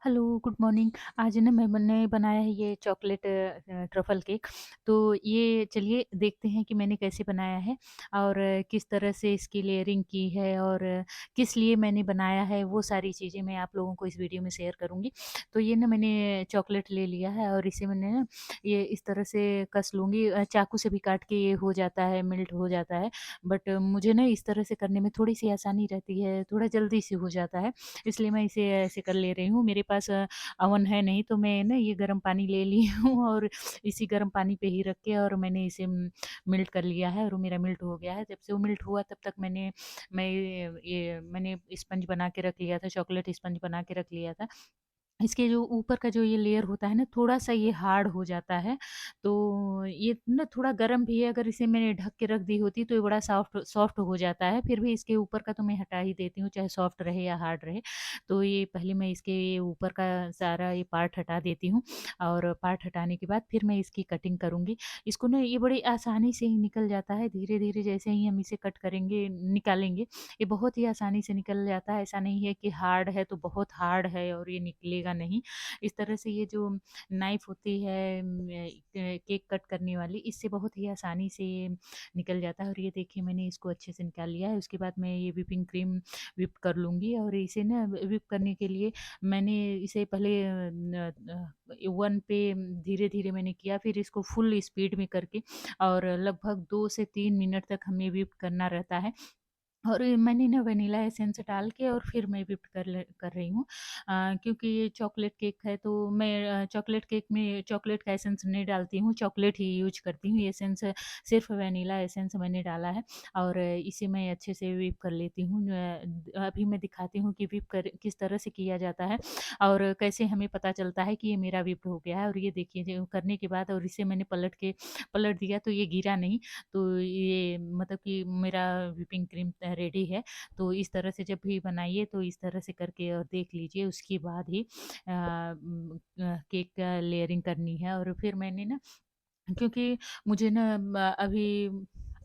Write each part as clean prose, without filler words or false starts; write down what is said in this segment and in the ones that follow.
Hello, good morning. आज ना मैंने बनाया है ये चॉकलेट ट्रफ़ल केक। तो ये चलिए देखते हैं कि मैंने कैसे बनाया है और किस तरह से इसकी लेयरिंग की है और किस लिए मैंने बनाया है, वो सारी चीज़ें मैं आप लोगों को इस वीडियो में शेयर करूँगी। तो ये ना मैंने चॉकलेट ले लिया है और इसे मैंने ना ये इस तरह से कस लूँगी। चाकू से भी काट के ये हो जाता है, मेल्ट हो जाता है। बट मुझे ना इस तरह से करने में थोड़ी-सी आसानी रहती है, थोड़ा जल्दी से हो जाता है। इसलिए मैं इसे ऐसे कर ले रही हूँ। मेरे पास ओवन है नहीं, तो मैं ना ये गर्म पानी ले ली हूँ और इसी गर्म पानी पे ही रख के और मैंने इसे मेल्ट कर लिया है और वो मेरा मेल्ट हो गया है। जब से वो मेल्ट हुआ तब तक मैंने स्पंज बना के रख लिया था, चॉकलेट स्पंज बना के रख लिया था। इसके जो ऊपर का जो ये लेयर होता है ना, थोड़ा-सा ये हार्ड हो जाता है, तो ये ना थोड़ा गरम भी है, अगर इसे मैंने ढक के रख दी होती तो ये बड़ा सॉफ्ट सॉफ्ट हो जाता है, फिर भी इसके ऊपर का तो मैं हटा ही देती हूँ, चाहे सॉफ्ट रहे या हार्ड रहे। तो ये पहले मैं इसके ये ऊपर का सारा ये पार्ट हटा देती हूँ और पार्ट हटाने के बाद फिर मैं इसकी कटिंग करूँगी। इसको ना ये बड़ी आसानी से ही निकल जाता है, धीरे-धीरे जैसे ही हम इसे कट करेंगे, निकालेंगे, ये बहुत ही आसानी से निकल जाता है। ऐसा नहीं है कि हार्ड है तो बहुत हार्ड है और ये निकलेगा नहीं। इस तरह से ये जो नाइफ़ होती है केक कट करने वाली, इससे बहुत ही आसानी से ये निकल जाता है और ये देखिए मैंने इसको अच्छे से निकाल लिया है। उसके बाद मैं ये व्हिपिंग क्रीम व्हिप कर लूँगी और इसे ना व्हिप करने के लिए मैंने इसे पहले 1 पे धीरे-धीरे मैंने किया, फिर इसको फुल स्पीड में करके और लगभग 2 से 3 मिनट तक हमें व्हिप करना रहता है। और ये मैंने ना वनीला एसेंस डाल के और फिर मैं व्हिप कर रही हूँ। क्योंकि ये चॉकलेट केक है, तो मैं चॉकलेट केक में चॉकलेट का एसेंस नहीं डालती हूँ, चॉकलेट ही यूज़ करती हूँ। ये एसेंस सिर्फ़ वनीला एसेंस मैंने डाला है और इसे मैं अच्छे से व्हिप कर लेती हूँ। अभी मैं दिखाती हूँ कि व्हिप कर किस तरह से किया जाता है और कैसे हमें पता चलता है कि ये मेरा व्हिप हो गया है। और ये देखिए जो करने के बाद और इसे मैंने पलट दिया तो ये गिरा नहीं। तो ये मतलब कि मेरा व्हिपिंग क्रीम रेडी है। तो इस तरह से जब भी बनाइए तो इस तरह से करके और देख लीजिए, उसके बाद ही केक का लेयरिंग करनी है। और फिर मैंने ना, क्योंकि मुझे ना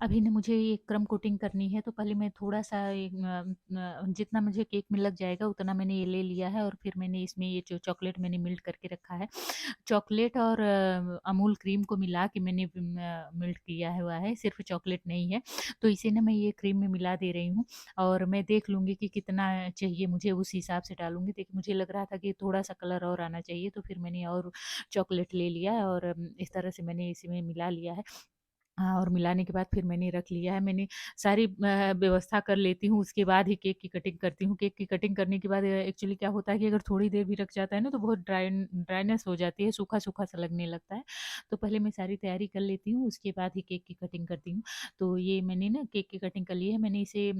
अभी ना मुझे ये क्रम कोटिंग करनी है, तो पहले मैं थोड़ा-सा जितना मुझे केक में लग जाएगा उतना मैंने ये ले लिया है और फिर मैंने इसमें ये जो चॉकलेट मैंने मेल्ट करके रखा है, चॉकलेट और अमूल क्रीम को मिला के मैंने मेल्ट किया हुआ है, सिर्फ़ चॉकलेट नहीं है। तो इसे ना मैं ये क्रीम में मिला दे रही हूँ और मैं देख लूँगी कि कितना चाहिए मुझे, उस हिसाब से डालूँगी। देखिए मुझे लग रहा था कि थोड़ा-सा कलर और आना चाहिए, तो फिर मैंने और चॉकलेट ले लिया और इस तरह से मैंने इसमें मिला लिया है। हाँ, और मिलाने के बाद फिर मैंने रख लिया है। मैंने सारी व्यवस्था कर लेती हूँ, उसके बाद ही केक की कटिंग करती हूँ। केक की कटिंग करने के बाद एक्चुअली क्या होता है कि अगर थोड़ी देर भी रख जाता है ना, तो बहुत ड्राइनेस हो जाती है, सूखा-सूखा सा लगने लगता है। तो पहले मैं सारी तैयारी कर लेती हूँ, उसके बाद ही केक की कटिंग करती हूँ। तो ये मैंने ना केक की कटिंग कर ली है। मैंने इसे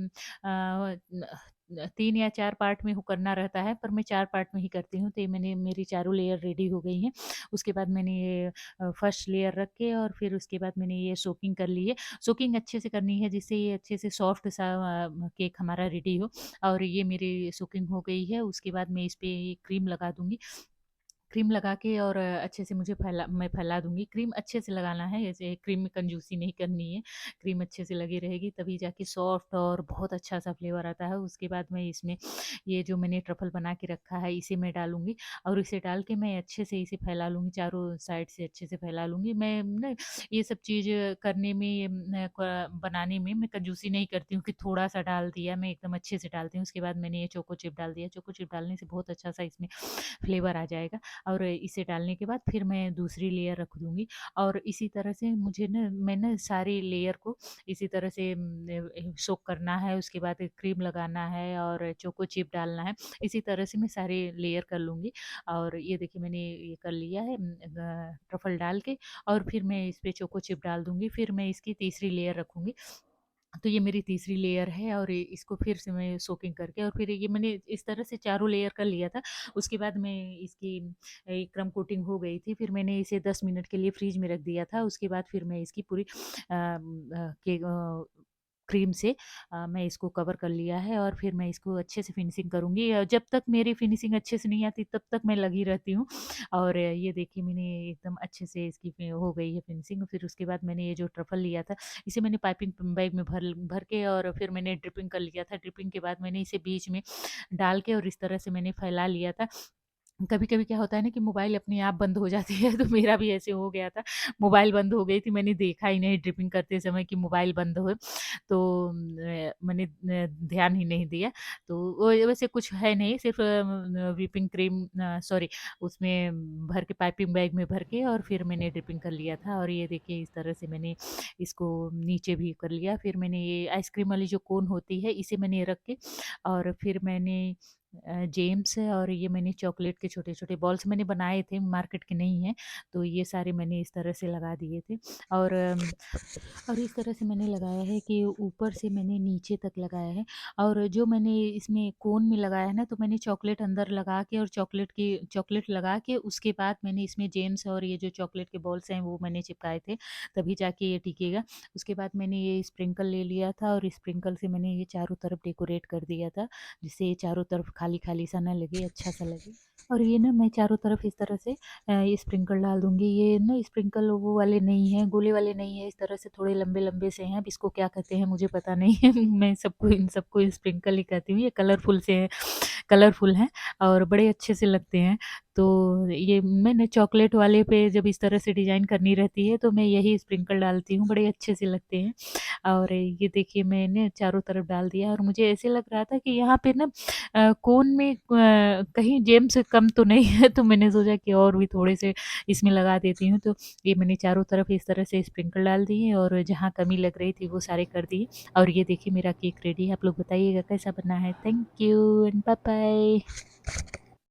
3 या 4 पार्ट में हो करना रहता है, पर मैं 4 पार्ट में ही करती हूँ। तो ये मेरी चारों लेयर रेडी हो गई हैं। उसके बाद मैंने ये फर्स्ट लेयर रख के और फिर उसके बाद मैंने ये सोकिंग कर ली है। सोकिंग अच्छे से करनी है जिससे ये अच्छे से सॉफ्ट सा केक हमारा रेडी हो। और ये मेरी सोकिंग हो गई है, उसके बाद मैं इस पे क्रीम लगा दूँगी। क्रीम लगा के और अच्छे से मैं फैला दूँगी। क्रीम अच्छे से लगाना है, ऐसे क्रीम में कंजूसी नहीं करनी है। क्रीम अच्छे से लगी रहेगी तभी जाके सॉफ्ट और बहुत अच्छा-सा फ्लेवर आता है। उसके बाद मैं इसमें ये जो मैंने ट्रफल बना के रखा है इसे मैं डालूँगी और इसे डाल के मैं अच्छे से इसे फैला लूँगी, चारों साइड से अच्छे से फैला लूँगी। मैं ना ये सब चीज़ करने में बनाने में मैं कंजूसी नहीं करती हूँ कि थोड़ा-सा डाल दिया, मैं एकदम अच्छे से डालती हूँ। उसके बाद मैंने ये चोको चिप डाल दिया। चोको चिप डालने से बहुत अच्छा-सा इसमें फ्लेवर आ जाएगा। और इसे डालने के बाद फिर मैं दूसरी लेयर रख दूँगी और इसी तरह से मैं ना सारी लेयर को इसी तरह से सोक करना है, उसके बाद क्रीम लगाना है और चोको चिप डालना है। इसी तरह से मैं सारे लेयर कर लूँगी और ये देखिए मैंने ये कर लिया है ट्रफल डाल के और फिर मैं इस पे चोको चिप डाल दूँगी, फिर मैं इसकी तीसरी लेयर रखूँगी। तो ये मेरी तीसरी लेयर है और इसको फिर से मैं सोकिंग करके और फिर ये मैंने इस तरह से चारों लेयर कर लिया था। उसके बाद मैं इसकी क्रम कोटिंग हो गई थी, फिर मैंने इसे 10 मिनट के लिए फ्रिज में रख दिया था। उसके बाद फिर मैं इसकी पूरी क्रीम से मैं इसको कवर कर लिया है और फिर मैं इसको अच्छे से फिनिशिंग करूँगी। जब तक मेरी फिनिशिंग अच्छे से नहीं आती तब तक मैं लगी रहती हूँ। और ये देखिए मैंने एकदम अच्छे से इसकी हो गई है फिनिशिंग। फिर उसके बाद मैंने ये जो ट्रफल लिया था, इसे मैंने पाइपिंग बैग में भर भर के और फिर मैंने ड्रिपिंग कर लिया था। ड्रिपिंग के बाद मैंने इसे बीच में डाल के और इस तरह से मैंने फैला लिया था। कभी-कभी क्या होता है ना कि मोबाइल अपने आप बंद हो जाती है, तो मेरा भी ऐसे हो गया था। मोबाइल बंद हो गई थी, मैंने देखा ही नहीं ड्रिपिंग करते समय कि मोबाइल बंद हो, तो मैंने ध्यान ही नहीं दिया। तो वो वैसे कुछ है नहीं, सिर्फ़ व्हिपिंग क्रीम सॉरी उसमें भर के पाइपिंग बैग में भर के और फिर मैंने ड्रिपिंग कर लिया था और ये देखिए इस तरह से मैंने इसको नीचे भी कर लिया। फिर मैंने ये आइसक्रीम वाली जो कोन होती है, इसे मैंने रख के और फिर मैंने जेम्स है और ये मैंने चॉकलेट के छोटे-छोटे बॉल्स मैंने बनाए थे, मार्केट के नहीं हैं, तो ये सारे मैंने इस तरह से लगा दिए थे और और इस तरह से मैंने लगाया है कि ऊपर से मैंने नीचे तक लगाया है और जो मैंने इसमें कोन में लगाया है ना, तो मैंने चॉकलेट अंदर लगा के और चॉकलेट लगा के उसके बाद मैंने इसमें जेम्स और ये जो चॉकलेट के बॉल्स हैं, वो मैंने चिपकाए थे, तभी जाके ये टिकेगा। उसके बाद मैंने ये स्प्रिंकल ले लिया था और स्प्रिंकल से मैंने ये चारों तरफ डेकोरेट कर दिया था। जिससे ये चारों तरफ खाली-खाली सा ना लगे, अच्छा सा लगे। और ये ना मैं चारों तरफ इस तरह से ये स्प्रिंकल डाल दूँगी। ये ना स्प्रिंकल वो वाले नहीं हैं, गोले वाले नहीं हैं, इस तरह से थोड़े लंबे-लंबे से हैं। अब इसको क्या कहते हैं मुझे पता नहीं है। मैं सबको इन सबको स्प्रिंकल ही कहती हूँ। ये कलरफुल से हैं कलरफुल हैं और बड़े अच्छे से लगते हैं। तो ये मैंने चॉकलेट वाले पे जब इस तरह से डिज़ाइन करनी रहती है, तो मैं यही स्प्रिंकल डालती हूँ, बड़े अच्छे से लगते हैं। और ये देखिए मैंने चारों तरफ डाल दिया और मुझे ऐसे लग रहा था कि यहाँ पे ना कोन में कहीं जेम्स कम तो नहीं है, तो मैंने सोचा कि और भी थोड़े से इसमें लगा देती हूँ। तो ये मैंने चारों तरफ इस तरह से स्प्रिंकल डाल दिए और जहाँ कमी लग रही थी वो सारे कर दिए और ये देखिए मेरा केक रेडी है। आप लोग बताइएगा कैसा बना है? Thank you and bye bye.